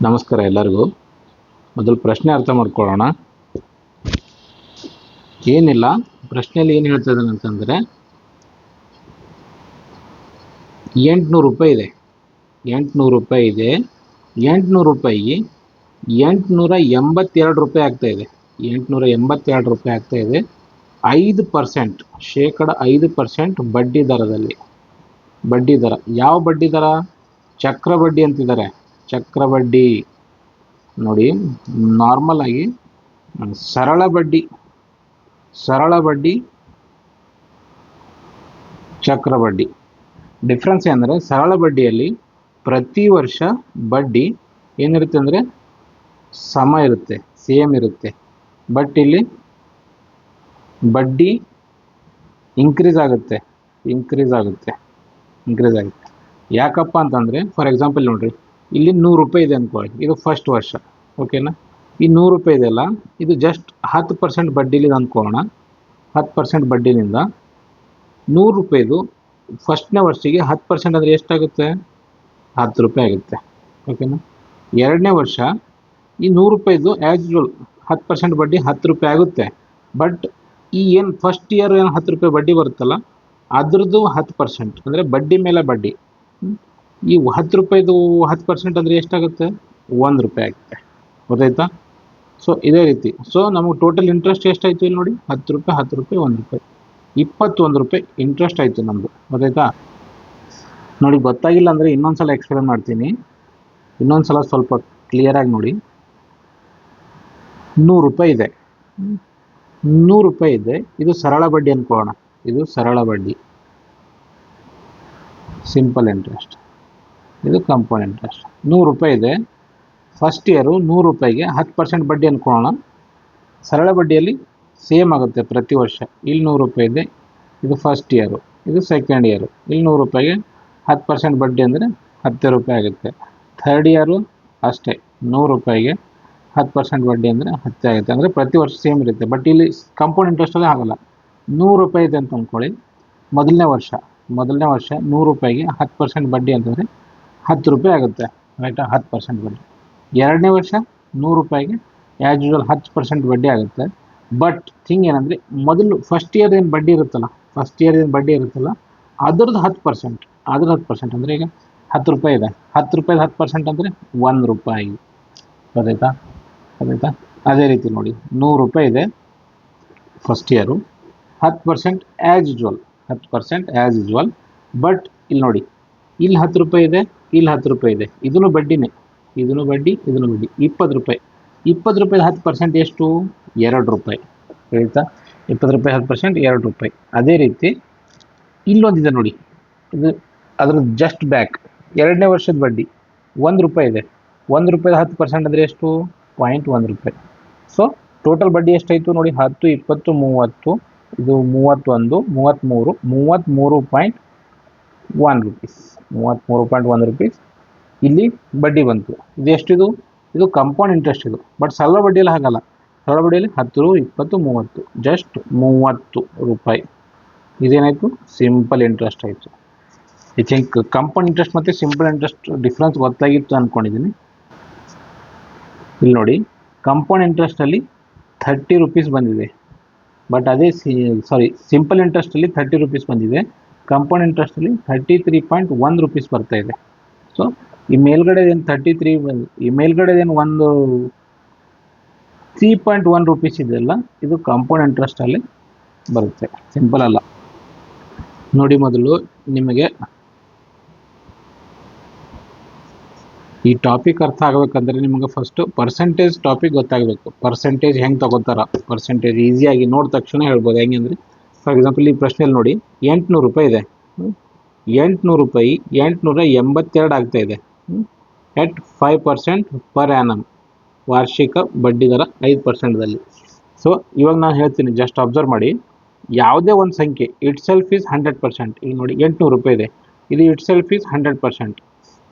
ನಮಸ್ಕಾರ ಎಲ್ಲರಿಗೂ. ಮೊದಲು ಪ್ರಶ್ನೆ ಅರ್ಥ ಮಾಡ್ಕೊಳ್ಳೋಣ. ಏನಿಲ್ಲ, ಪ್ರಶ್ನೆಯಲ್ಲಿ ಏನು ಹೇಳ್ತಾ ಇದ್ದಾನೆ ಅಂತಂದರೆ 800 ರೂಪಾಯಿ ಇದೆ. 800 ರೂಪಾಯಿ ಇದೆ. 800 ರೂಪಾಯಿ 882 ರೂಪಾಯಿ ಆಗ್ತಾಯಿದೆ. 882 ರೂಪಾಯಿ ಆಗ್ತಾಯಿದೆ. 5%, ಶೇಕಡ 5% ಬಡ್ಡಿ ದರದಲ್ಲಿ. ಬಡ್ಡಿ ದರ ಯಾವ ಬಡ್ಡಿ ದರ? ಚಕ್ರ ಬಡ್ಡಿ ಅಂತಿದ್ದಾರೆ. ಚಕ್ರ ಬಡ್ಡಿ ನೋಡಿ, ನಾರ್ಮಲ್ ಆಗಿ ಸರಳ ಬಡ್ಡಿ, ಚಕ್ರ ಬಡ್ಡಿ. ಡಿಫ್ರೆನ್ಸ್ ಏನಂದರೆ ಸರಳ ಬಡ್ಡಿಯಲ್ಲಿ ಪ್ರತಿ ವರ್ಷ ಬಡ್ಡಿ ಏನಿರುತ್ತೆ ಅಂದರೆ ಸಮ ಇರುತ್ತೆ, ಸೇಮ್ ಇರುತ್ತೆ. ಬಟ್ ಇಲ್ಲಿ ಬಡ್ಡಿ ಇನ್ಕ್ರೀಸ್ ಆಗುತ್ತೆ. ಯಾಕಪ್ಪ ಅಂತಂದರೆ, ಫಾರ್ ಎಕ್ಸಾಂಪಲ್ ನೋಡಿರಿ, ಇಲ್ಲಿ 100 ರೂಪಾಯಿ ಇದೆ ಅಂದ್ಕೊಳ್ಳಿ, ಇದು ಫಸ್ಟ್ ವರ್ಷ, ಓಕೆನಾ? ಈ 100 ರೂಪಾಯಿ ಇದೆಯಲ್ಲ, ಇದು ಜಸ್ಟ್ 10% ಬಡ್ಡಿಲಿದೆ ಅಂದ್ಕೊಳ್ಳೋಣ. 10% ಬಡ್ಡಿನಿಂದ 100 ರೂಪಾಯಿದು ಫಸ್ಟ್ನೇ ವರ್ಷಕ್ಕೆ 10% ಅಂದರೆ ಎಷ್ಟಾಗುತ್ತೆ? 10 ರೂಪಾಯಿ ಆಗುತ್ತೆ, ಓಕೆನಾ? ಎರಡನೇ ವರ್ಷ ಈ 100 ರೂಪಾಯಿದು ಆ್ಯಸ್ ಯೂಶುವಲ್ 10% ಬಡ್ಡಿ 10 ರೂಪಾಯಿ ಆಗುತ್ತೆ. ಬಟ್ ಈ ಏನು ಫಸ್ಟ್ ಇಯರ್ ಏನು 10 ರೂಪಾಯಿ ಬಡ್ಡಿ ಬರುತ್ತಲ್ಲ, ಅದ್ರದ್ದು 10% ಅಂದರೆ ಬಡ್ಡಿ ಮೇಲೆ ಬಡ್ಡಿ. ಈ 10 ರೂಪಾಯಿದು 10% ಅಂದರೆ ಎಷ್ಟಾಗುತ್ತೆ? 1 ರೂಪಾಯಿ ಆಗುತ್ತೆ. ಗೊತ್ತಾಯ್ತಾ? ಸೊ ಇದೇ ರೀತಿ. ಸೊ ನಮಗೆ ಟೋಟಲ್ ಇಂಟ್ರೆಸ್ಟ್ ಎಷ್ಟಾಯಿತು ಇಲ್ಲಿ ನೋಡಿ, 10 ರೂಪಾಯಿ 1 ರೂಪಾಯಿ 21 ರೂಪಾಯಿ ಇಂಟ್ರೆಸ್ಟ್ ಆಯಿತು ನಮ್ಮದು. ಗೊತ್ತಾಯ್ತಾ? ನೋಡಿ, ಗೊತ್ತಾಗಿಲ್ಲ ಅಂದರೆ ಇನ್ನೊಂದು ಎಕ್ಸ್ಪ್ಲೇನ್ ಮಾಡ್ತೀನಿ. ಇನ್ನೊಂದು ಸ್ವಲ್ಪ ಕ್ಲಿಯರಾಗಿ ನೋಡಿ. 100 ರೂಪಾಯಿ ಇದೆ. 100 ರೂಪಾಯಿ ಇದೆ. ಇದು ಸರಳ ಬಡ್ಡಿ ಅಂದ್ಕೊಳ್ಳೋಣ. ಇದು ಸರಳ ಬಡ್ಡಿ, ಸಿಂಪಲ್ ಇಂಟ್ರೆಸ್ಟ್. ಇದು ಕಂಪೌಂಡ್ ಇಂಟ್ರೆಸ್ಟ್. 100 ರೂಪಾಯಿ ಇದೆ. ಫಸ್ಟ್ ಇಯರು 100 ರೂಪಾಯಿಗೆ 10% ಬಡ್ಡಿ ಅಂದ್ಕೊಳ್ಳೋಣ. ಸರಳ ಬಡ್ಡಿಯಲ್ಲಿ ಸೇಮ್ ಆಗುತ್ತೆ ಪ್ರತಿ ವರ್ಷ. ಇಲ್ಲಿ 100 ರೂಪಾಯಿ ಇದೆ, ಇದು ಫಸ್ಟ್ ಇಯರು, ಇದು ಸೆಕೆಂಡ್ ಇಯರು. ಇಲ್ಲಿ 100 ರೂಪಾಯಿಗೆ 10% ಬಡ್ಡಿ ಅಂದರೆ 10 ರೂಪಾಯಿ ಆಗುತ್ತೆ. ಥರ್ಡ್ ಇಯರು ಅಷ್ಟೇ, 100 ರೂಪಾಯಿಗೆ 10% ಬಡ್ಡಿ ಅಂದರೆ 10 ಆಗುತ್ತೆ. ಅಂದರೆ ಪ್ರತಿ ವರ್ಷ ಸೇಮ್ ಇರುತ್ತೆ. ಬಟ್ ಇಲ್ಲಿ ಕಂಪೌಂಡ್ ಇಂಟ್ರೆಸ್ಟಲ್ಲಿ ಆಗಲ್ಲ. 100 ರೂಪಾಯಿ ಇದೆ ಅಂತ ಅಂದ್ಕೊಳ್ಳಿ. ಮೊದಲನೇ ವರ್ಷ 100 ರೂಪಾಯಿಗೆ 10% ಬಡ್ಡಿ ಅಂತಂದರೆ 10 ರೂಪಾಯಿ ಆಗುತ್ತೆ, ರೈಟಾ? 10% ಬಡ್ಡಿ. ಎರಡನೇ ವರ್ಷ 100 ರೂಪಾಯಿಗೆ ಆ್ಯಸ್ ಯೂಶುವಲ್ 10% ಬಡ್ಡಿ ಆಗುತ್ತೆ. ಬಟ್ ಥಿಂಗ್ ಏನಂದರೆ, ಮೊದಲು ಫಸ್ಟ್ ಇಯರ್ ಏನು ಬಡ್ಡಿ ಇರುತ್ತಲ್ಲ, ಅದ್ರದ್ದು 10%, ಅಂದರೆ ಈಗ 10 ರೂಪಾಯಿ ಇದೆ, 10 ರೂಪಾಯಿದು 10% ಅಂದರೆ 1 ರೂಪಾಯಿ. ಗೊತ್ತಾಯ್ತಾ? ಅದೇ ರೀತಿ ನೋಡಿ, 100 ರೂಪಾಯಿ ಇದೆ first year, 10% as usual. But ಇಲ್ಲಿ ನೋಡಿ, ಇಲ್ಲಿ 10 ರೂಪಾಯಿ ಇದೆ, ಇಲ್ಲಿ 10 ರೂಪಾಯಿ ಇದೆ. ಇದನ್ನು ಬಡ್ಡಿನೇ, ಇದನ್ನು ಬಡ್ಡಿ 20 ರೂಪಾಯಿ. 20 ರೂಪಾಯಿದು 10% ಎಷ್ಟು? 2 ರೂಪಾಯಿ. ಹೇಳ್ತಾ? 20 ರೂಪಾಯಿ 10% 2 ರೂಪಾಯಿ. ಅದೇ ರೀತಿ ಇಲ್ಲೊಂದಿದೆ ನೋಡಿ, ಇದು ಅದ್ರದ್ದು ಜಸ್ಟ್ ಬ್ಯಾಕ್. ಎರಡನೇ ವರ್ಷದ ಬಡ್ಡಿ 1 ರೂಪಾಯಿ ಇದೆ. 1 ರೂಪಾಯಿದು 10% ಅಂದರೆ ಎಷ್ಟು? 0.1 ರೂಪಾಯಿ. ಸೊ ಟೋಟಲ್ ಬಡ್ಡಿ ಎಷ್ಟಾಯಿತು ನೋಡಿ? 10, 20, 30, ಇದು 31, 33, 33.1 ರುಪೀಸ್. 33.1 ರುಪೀಸ್ ಇಲ್ಲಿ ಬಡ್ಡಿ ಬಂತು. ಇದು ಎಷ್ಟಿದು? ಇದು ಕಂಪೌಂಡ್ ಇಂಟ್ರೆಸ್ಟ್ ಇದು. ಬಟ್ ಸರಳ ಬಡ್ಡಿಯಲ್ಲಿ ಹಾಗಲ್ಲ. ಸರಳ ಬಡ್ಡಿಯಲ್ಲಿ 10, 20, 30, ಜಸ್ಟ್ 30 ರೂಪಾಯಿ. ಇದೇನಾಯಿತು? ಸಿಂಪಲ್ ಇಂಟ್ರೆಸ್ಟ್ ಆಯಿತು. ಐ ಥಿಂಕ್ ಕಂಪೌಂಡ್ ಇಂಟ್ರೆಸ್ಟ್ ಮತ್ತು ಸಿಂಪಲ್ ಇಂಟ್ರೆಸ್ಟ್ ಡಿಫ್ರೆನ್ಸ್ ಗೊತ್ತಾಗಿತ್ತು ಅಂದ್ಕೊಂಡಿದ್ದೀನಿ. ಇಲ್ಲಿ ನೋಡಿ, ಕಂಪೌಂಡ್ ಇಂಟ್ರೆಸ್ಟಲ್ಲಿ 30 ರೂಪೀಸ್ ಬಂದಿದೆ. ಬಟ್ ಅದೇ ಸಿಂಪಲ್ ಇಂಟ್ರೆಸ್ಟಲ್ಲಿ 30 ರೂಪೀಸ್ ಬಂದಿದೆ. ಕಂಪೌಂಡ್ ಇಂಟ್ರೆಸ್ಟಲ್ಲಿ 33.1 ರೂಪೀಸ್ ಬರ್ತಾ ಇದೆ. ಸೊ ಈ ಮೇಲ್ಗಡೆ ಏನು 33, ಈ ಮೇಲ್ಗಡೆದೇನು ಒಂದು 3.1 ರೂಪೀಸ್ ಇದೆಯಲ್ಲ, ಇದು ಕಂಪೌಂಡ್ ಇಂಟ್ರೆಸ್ಟಲ್ಲಿ ಬರುತ್ತೆ. ಸಿಂಪಲ್ ಅಲ್ಲ ನೋಡಿ. ಮೊದಲು ನಿಮಗೆ ಈ ಟಾಪಿಕ್ ಅರ್ಥ ಆಗಬೇಕಂದ್ರೆ ನಿಮಗೆ ಫಸ್ಟು ಪರ್ಸೆಂಟೇಜ್ ಟಾಪಿಕ್ ಗೊತ್ತಾಗಬೇಕು. ಪರ್ಸೆಂಟೇಜ್ ಹೆಂಗೆ ತಗೋತಾರ, ಪರ್ಸೆಂಟೇಜ್ ಈಸಿಯಾಗಿ ನೋಡಿದ ತಕ್ಷಣ ಹೇಳ್ಬೋದು. ಹೆಂಗೆ ಅಂದರೆ, ಫಾರ್ ಎಕ್ಸಾಂಪಲ್ ಈ ಪ್ರಶ್ನೆಯಲ್ಲಿ ನೋಡಿ, 800 ರೂಪಾಯಿ ಇದೆ. 800 ರೂಪಾಯಿ 882 ಆಗ್ತಾಯಿದೆ. ಎಟ್ 5% ಪರ್ ಆ್ಯನಮ್, ವಾರ್ಷಿಕ ಬಡ್ಡಿ ದರ 5%ದಲ್ಲಿ. ಸೊ ಇವಾಗ ನಾನು ಹೇಳ್ತೀನಿ, ಜಸ್ಟ್ ಅಬ್ಸರ್ವ್ ಮಾಡಿ. ಯಾವುದೇ ಒಂದು ಸಂಖ್ಯೆ ಇಟ್ ಸೆಲ್ಫ್ ಈಸ್ 100%. ಈಗ ನೋಡಿ, 800 ರೂಪಾಯಿ ಇದೆ, ಇದು ಇಟ್ ಸೆಲ್ಫ್ ಈಸ್ 100%.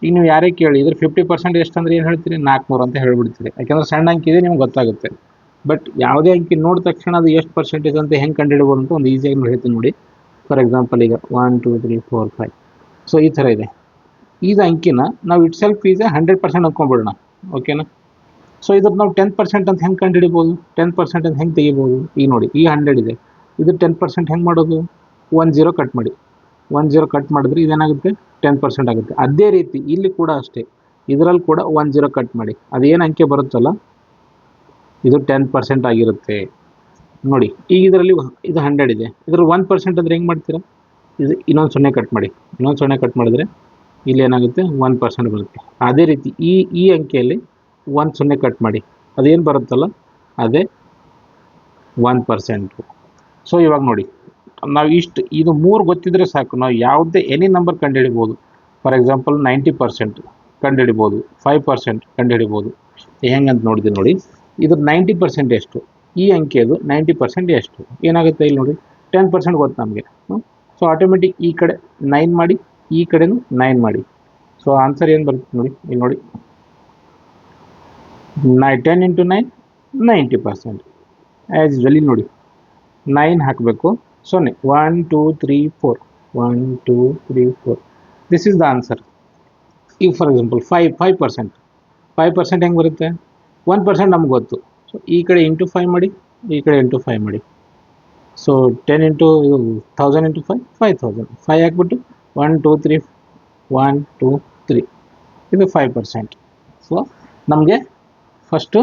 ಈಗ ನೀವು ಯಾರೇ ಕೇಳಿ, ಇದ್ರ 50% ಎಷ್ಟು ಅಂದರೆ ಏನು ಹೇಳ್ತೀರಿ? 400 ಅಂತ ಹೇಳ್ಬಿಡ್ತೀರಿ. ಯಾಕೆಂದರೆ ಸಣ್ಣ ಅಂಕಿ ಇದೆ, ನಿಮ್ಗೆ ಗೊತ್ತಾಗುತ್ತೆ. ಬಟ್ ಯಾವುದೇ ಅಂಕಿ ನೋಡಿದ ತಕ್ಷಣ ಅದು ಎಷ್ಟು ಪರ್ಸೆಂಟೇಜ್ ಅಂತ ಹೆಂಗೆ ಕಂಡುಹಿಡ್ಬೋದು ಅಂತ ಒಂದು ಈಸಿಯಾಗಿ ಹೇಳ್ತೀನಿ ನೋಡಿ. ಫಾರ್ ಎಕ್ಸಾಂಪಲ್ ಈಗ 1, 2, 3, 4, 5. ಸೊ ಈ ಥರ ಇದೆ. ಇದು ಅಂಕಿನ ನಾವು ಇಟ್ ಸೆಲ್ಫ್ ಈಸ್ 100% ಅಂದ್ಕೊಂಡ್ಬಿಡೋಣ. ಓಕೆನಾ. ಸೊ ಇದ್ರ ನಾವು 10% ಅಂತ ಹೆಂಗೆ ಕಂಡುಹಿಡಿಬೋದು, 10% ಅಂತ ಹೆಂಗೆ ತೆಗಿಬೋದು? ಈಗ ನೋಡಿ, ಈ 100 ಇದೆ, ಇದು 10% ಹೆಂಗೆ ಮಾಡೋದು? 10 ಕಟ್ ಮಾಡಿ, 10 ಕಟ್ ಮಾಡಿದ್ರೆ ಇದೇನಾಗುತ್ತೆ? 10% ಆಗುತ್ತೆ. ಅದೇ ರೀತಿ ಇಲ್ಲಿ ಕೂಡ ಅಷ್ಟೇ, ಇದರಲ್ಲಿ ಕೂಡ 10 ಕಟ್ ಮಾಡಿ, ಅದೇನು ಅಂಕೆ ಬರುತ್ತಲ್ಲ ಇದು 10% ಆಗಿರುತ್ತೆ. ನೋಡಿ ಈಗ ಇದರಲ್ಲಿ ಇದು 100 ಇದೆ, ಇದ್ರಲ್ಲಿ 1% ಅಂದರೆ ಹೆಂಗೆ ಮಾಡ್ತೀರಾ? ಇದು ಇನ್ನೊಂದು 0 ಕಟ್ ಮಾಡಿ, ಇನ್ನೊಂದು 0 ಕಟ್ ಮಾಡಿದ್ರೆ ಇಲ್ಲಿ ಏನಾಗುತ್ತೆ? 1% ಬರುತ್ತೆ. ಅದೇ ರೀತಿ ಈ ಅಂಕೆಯಲ್ಲಿ 10 ಕಟ್ ಮಾಡಿ, ಅದೇನು ಬರುತ್ತಲ್ಲ ಅದೇ 1%. ಸೊ ಇವಾಗ ನೋಡಿ, ನಾವು ಇದು 3 ಗೊತ್ತಿದ್ರೆ ಸಾಕು, ನಾವು ಯಾವುದೇ ಎನಿ ನಂಬರ್ ಕಂಡುಹಿಡಿಬೋದು. ಫಾರ್ ಎಕ್ಸಾಂಪಲ್ 90% ಕಂಡುಹಿಡಿಬೋದು, 5% ಕಂಡುಹಿಡಿಬೋದು. ಹೆಂಗಂತ ನೋಡಿದೆ ನೋಡಿ, ಇದ್ರ 90% ಎಷ್ಟು? ಈ ಅಂಕೆದು 90% ಎಷ್ಟು? ಏನಾಗುತ್ತೆ ಇಲ್ಲಿ ನೋಡಿ, 10% ಗೊತ್ತು ನಮಗೆ. ಸೊ ಆಟೋಮೆಟಿಕ್ ಈ ಕಡೆ 9 ಮಾಡಿ, ಈ ಕಡೆನೂ 9 ಮಾಡಿ. ಸೊ ಆನ್ಸರ್ ಏನು ಬರುತ್ತೆ ನೋಡಿ, ಇಲ್ಲಿ ನೋಡಿ, 10 ಇಂಟು 9 90%. ಆ್ಯಸ್ ಯೂಶುವಲಿ ನೋಡಿ 9 ಹಾಕಬೇಕು, 0 1 2 3 4 1 2 3 4 ದಿಸ್ ಈಸ್ ದ ಆನ್ಸರ್. ಈಗ ಫಾರ್ ಎಕ್ಸಾಂಪಲ್ 5% ಹೆಂಗೆ ಬರುತ್ತೆ? 1% ನಮ್ಗೆ ಗೊತ್ತು. ಸೊ ಈ ಕಡೆ ಇಂಟು 5 ಮಾಡಿ, ಈ ಕಡೆ ಇಂಟು 5 ಮಾಡಿ. So 10 into 1000 into 5 5000. 5 ಹಾಕ್ಬಿಟ್ಟು 1 2 3 1 2 3 ಇದು 5%. ಸೊ ನಮಗೆ ಫಸ್ಟು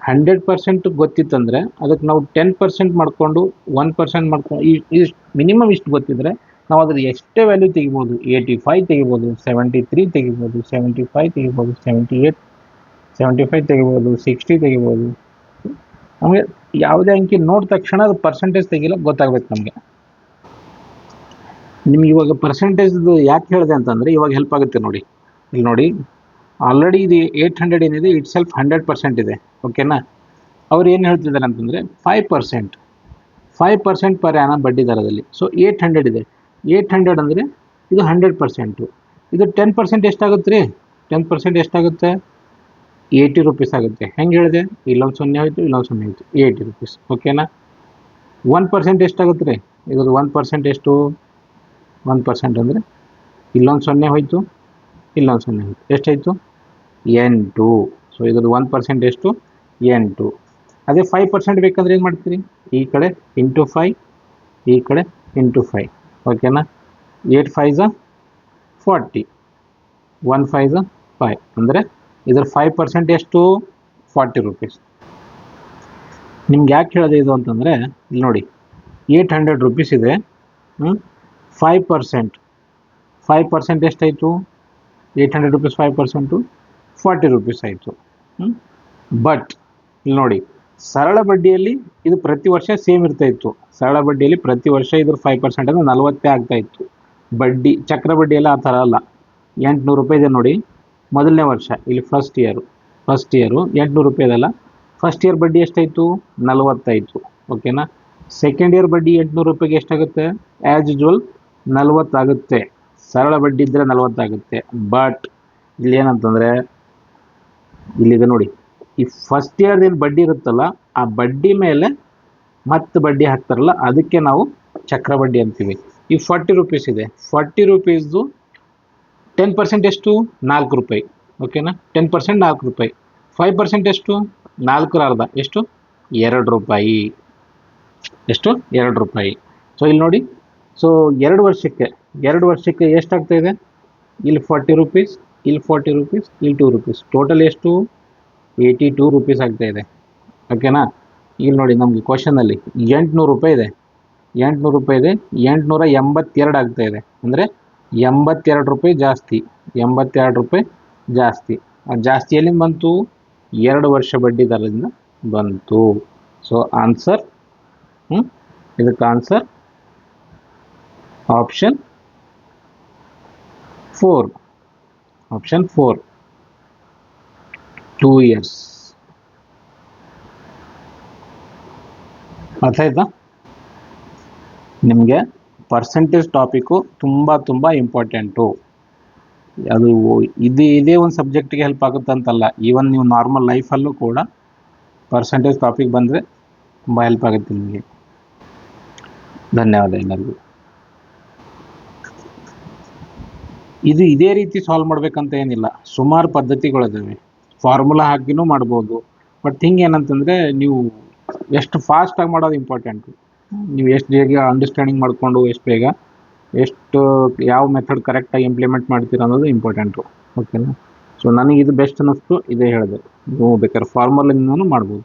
100% ಗೊತ್ತಿತ್ತಂದರೆ ಅದಕ್ಕೆ ನಾವು 10% ಮಾಡಿಕೊಂಡು 1% ಮಾಡ್ಕೊಂಡು ಇಷ್ಟು ಮಿನಿಮಮ್ ಇಷ್ಟು ಗೊತ್ತಿದ್ರೆ ನಾವು ಅದ್ರ ಎಷ್ಟೇ ವ್ಯಾಲ್ಯೂ ತೆಗಿಬೋದು. 85 ತೆಗಿಬೋದು, 73 ತೆಗಿಬೋದು, 75 ತೆಗಿಬೋದು, 75 ತೆಗಿಬೋದು, 60 ತೆಗಿಬೋದು. ನಮಗೆ ಯಾವುದೇ ಅಂಕಿ ನೋಡಿದ ತಕ್ಷಣ ಅದು ಪರ್ಸೆಂಟೇಜ್ ತೆಗಿಲ್ಲ ಗೊತ್ತಾಗ್ಬೇಕು ನಮಗೆ. ನಿಮ್ಗೆ ಇವಾಗ ಪರ್ಸೆಂಟೇಜ್ದು ಯಾಕೆ ಹೇಳಿದೆ ಅಂತಂದರೆ ಇವಾಗ ಹೆಲ್ಪ್ ಆಗುತ್ತೆ ನೋಡಿ. ಇಲ್ಲಿ ನೋಡಿ, ಆಲ್ರೆಡಿ ಇದು 800 ಏನಿದೆ ಇಟ್ ಸೆಲ್ಫ್ 100% ಇದೆ. ಓಕೆನಾ. ಅವ್ರು ಏನು ಹೇಳ್ತಿದ್ದಾರೆ ಅಂತಂದರೆ 5% ಪರ್ ಆ್ಯನಮ್ ಬಡ್ಡಿ ದರದಲ್ಲಿ. ಸೊ 800 ಇದೆ, 800 ಅಂದರೆ ಇದು 100%. ಇದು 10% ಎಷ್ಟಾಗುತ್ತೆ ರೀ? 10% ಎಷ್ಟಾಗುತ್ತೆ? 80 ರೂಪೀಸ್ ಆಗುತ್ತೆ. ಹೆಂಗೆ ಹೇಳಿದೆ? ಇಲ್ಲೊಂದು 0 ಹೋಯಿತು, ಇಲ್ಲೊಂದು 0 ಹೋಯಿತು, 80 ರೂಪೀಸ್. ಓಕೆನಾ. 1% ಎಷ್ಟಾಗುತ್ತೆ ರೀ? ಇದ್ರದ್ದು 1% ಎಷ್ಟು? 1% ಅಂದರೆ ಇಲ್ಲೊಂದು 0 ಹೋಯಿತು, ಇಲ್ಲೊಂದು 0 ಹೋಯಿತು, ಎಷ್ಟಾಯಿತು? 8. ಸೊ ಇದ್ರದ್ದು 1% ಎಷ್ಟು? 8. ಅದೇ 5% ಬೇಕಂದ್ರೆ ಏನು ಮಾಡ್ತೀರಿ? ಈ ಕಡೆ ಇಂಟು 5, ಈ ಕಡೆ ಇಂಟು 5. ಓಕೆನಾ. 8 5 40, 1 5 5 ಅಂದರೆ ಇದ್ರ 5% ಎಷ್ಟು? 40 ರೂಪೀಸ್. ನಿಮ್ಗೆ ಯಾಕೆ ಹೇಳಿದೆ ಇದು ಅಂತಂದರೆ ಇಲ್ಲಿ ನೋಡಿ, 800 ರೂಪೀಸ್ ಇದೆ, 5% ಎಷ್ಟಾಯಿತು? 800 ರೂಪೀಸ್ 5% 40 ರೂಪೀಸ್ ಆಯಿತು. ಬಟ್ ಇಲ್ಲಿ ನೋಡಿ, ಸರಳ ಬಡ್ಡಿಯಲ್ಲಿ ಇದು ಪ್ರತಿ ವರ್ಷ ಸೇಮ್ ಇರ್ತಾ ಇತ್ತು. ಸರಳ ಬಡ್ಡಿಯಲ್ಲಿ ಪ್ರತಿ ವರ್ಷ ಇದ್ರ 5% ಅಂದರೆ 40 ಆಗ್ತಾ ಇತ್ತು. ಬಡ್ಡಿ ಚಕ್ರ ಬಡ್ಡಿಯೆಲ್ಲ ಆ ಥರ ಅಲ್ಲ. 800 ರೂಪಾಯಿ ಇದೆ ನೋಡಿ, ಮೊದಲನೇ ವರ್ಷ ಇಲ್ಲಿ ಫಸ್ಟ್ ಇಯರು 800 ರೂಪಾಯಿದಲ್ಲ. ಫಸ್ಟ್ ಇಯರ್ ಬಡ್ಡಿ ಎಷ್ಟಾಯಿತು? 40 ಆಯಿತು. ಓಕೆನಾ. ಸೆಕೆಂಡ್ ಇಯರ್ ಬಡ್ಡಿ 800 ರೂಪಾಯಿಗೆ ಎಷ್ಟಾಗುತ್ತೆ? ಆ್ಯಸ್ ಯೂಶುವಲ್ 40 ಆಗುತ್ತೆ. ಸರಳ ಬಡ್ಡಿ ಇದ್ದರೆ 40 ಆಗುತ್ತೆ. ಬಟ್ ಇಲ್ಲಿ ಏನಂತಂದರೆ ಇಲ್ಲಿದೆ ನೋಡಿ, ಈ ಫಸ್ಟ್ ಇಯರ್ದು ಏನು ಬಡ್ಡಿ ಇರುತ್ತಲ್ಲ ಆ ಬಡ್ಡಿ ಮೇಲೆ ಮತ್ತೆ ಬಡ್ಡಿ ಹಾಕ್ತಾರಲ್ಲ ಅದಕ್ಕೆ ನಾವು ಚಕ್ರ ಬಡ್ಡಿ ಅಂತೀವಿ. ಈ 40 ರೂಪೀಸ್ ಇದೆ, 40 ರೂಪೀಸ್ದು 10% ಎಷ್ಟು? 4 ರೂಪಾಯಿ. ಓಕೆನಾ. 10% 4 ರೂಪಾಯಿ. 5% ಎಷ್ಟು? 4/4 ಎಷ್ಟು? 2 ರೂಪಾಯಿ. ಎಷ್ಟು? 2 ರೂಪಾಯಿ. ಸೊ ಇಲ್ಲಿ ನೋಡಿ, ಸೊ 2 ವರ್ಷಕ್ಕೆ ಎಷ್ಟಾಗ್ತಾ ಇದೆ? ಇಲ್ಲಿ 40 ರೂಪೀಸ್, ಇಲ್ಲಿ 40 ರೂಪೀಸ್, ಇಲ್ಲಿ 2 ರೂಪೀಸ್, ಟೋಟಲ್ ಎಷ್ಟು? 82 ರೂಪೀಸ್ ಆಗ್ತಾ ಇದೆ. ಓಕೆನಾ. ಇಲ್ಲಿ ನೋಡಿ, ನಮಗೆ ಕ್ವಶನಲ್ಲಿ 800 ರೂಪಾಯಿ ಇದೆ, 882 ಆಗ್ತಾ ಇದೆ. ಅಂದರೆ 82 ರೂಪಾಯಿ ಜಾಸ್ತಿ, 82 ರೂಪಾಯಿ ಜಾಸ್ತಿ. ಆ ಜಾಸ್ತಿ ಎಲ್ಲಿಂದ ಬಂತು? 2 ವರ್ಷ ಬಡ್ಡಿ ದರದಿಂದ ಬಂತು. ಸೊ ಆನ್ಸರ್ ಇದಕ್ಕೆ ಆನ್ಸರ್ ಆಪ್ಷನ್ 4. 2 ಇಯರ್ಸ್. ಅರ್ಥ ಆಯ್ತಾ? ನಿಮಗೆ ಪರ್ಸೆಂಟೇಜ್ ಟಾಪಿಕ್ಕು ತುಂಬ ಇಂಪಾರ್ಟೆಂಟು. ಅದು ಇದೇ ಒಂದು ಸಬ್ಜೆಕ್ಟಿಗೆ ಹೆಲ್ಪ್ ಆಗುತ್ತೆ ಅಂತಲ್ಲ, ಈವನ್ ನೀವು ನಾರ್ಮಲ್ ಲೈಫಲ್ಲೂ ಕೂಡ ಪರ್ಸೆಂಟೇಜ್ ಟಾಪಿಕ್ ಬಂದರೆ ತುಂಬ ಹೆಲ್ಪ್ ಆಗುತ್ತೆ ನಿಮಗೆ. ಧನ್ಯವಾದ ಎಲ್ಲರಿಗೂ. ಇದೇ ರೀತಿ ಸಾಲ್ವ್ ಮಾಡಬೇಕಂತ ಏನಿಲ್ಲ, ಸುಮಾರು ಪದ್ಧತಿಗಳಿದ್ದಾವೆ. ಫಾರ್ಮುಲಾ ಹಾಕಿನೂ ಮಾಡ್ಬೋದು. ಬಟ್ ಥಿಂಗ್ ಏನಂತಂದರೆ ನೀವು ಎಷ್ಟು ಫಾಸ್ಟಾಗಿ ಮಾಡೋದು ಇಂಪಾರ್ಟೆಂಟು. ನೀವು ಎಷ್ಟು ಬೇಗ ಅಂಡರ್ಸ್ಟ್ಯಾಂಡಿಂಗ್ ಮಾಡಿಕೊಂಡು ಎಷ್ಟು ಬೇಗ ಎಷ್ಟು ಯಾವ ಮೆಥಡ್ ಕರೆಕ್ಟಾಗಿ ಇಂಪ್ಲಿಮೆಂಟ್ ಮಾಡ್ತೀರ ಅನ್ನೋದು ಇಂಪಾರ್ಟೆಂಟು. ಓಕೆನಾ? ಸೊ ನನಗೆ ಇದು ಬೆಸ್ಟ್ ಅನ್ನಿಸ್ತು, ಇದೇ ಹೇಳಿದೆ. ನೀವು ಬೇಕಾದ್ರೆ ಫಾರ್ಮುಲಿಂದನೂ ಮಾಡ್ಬೋದು.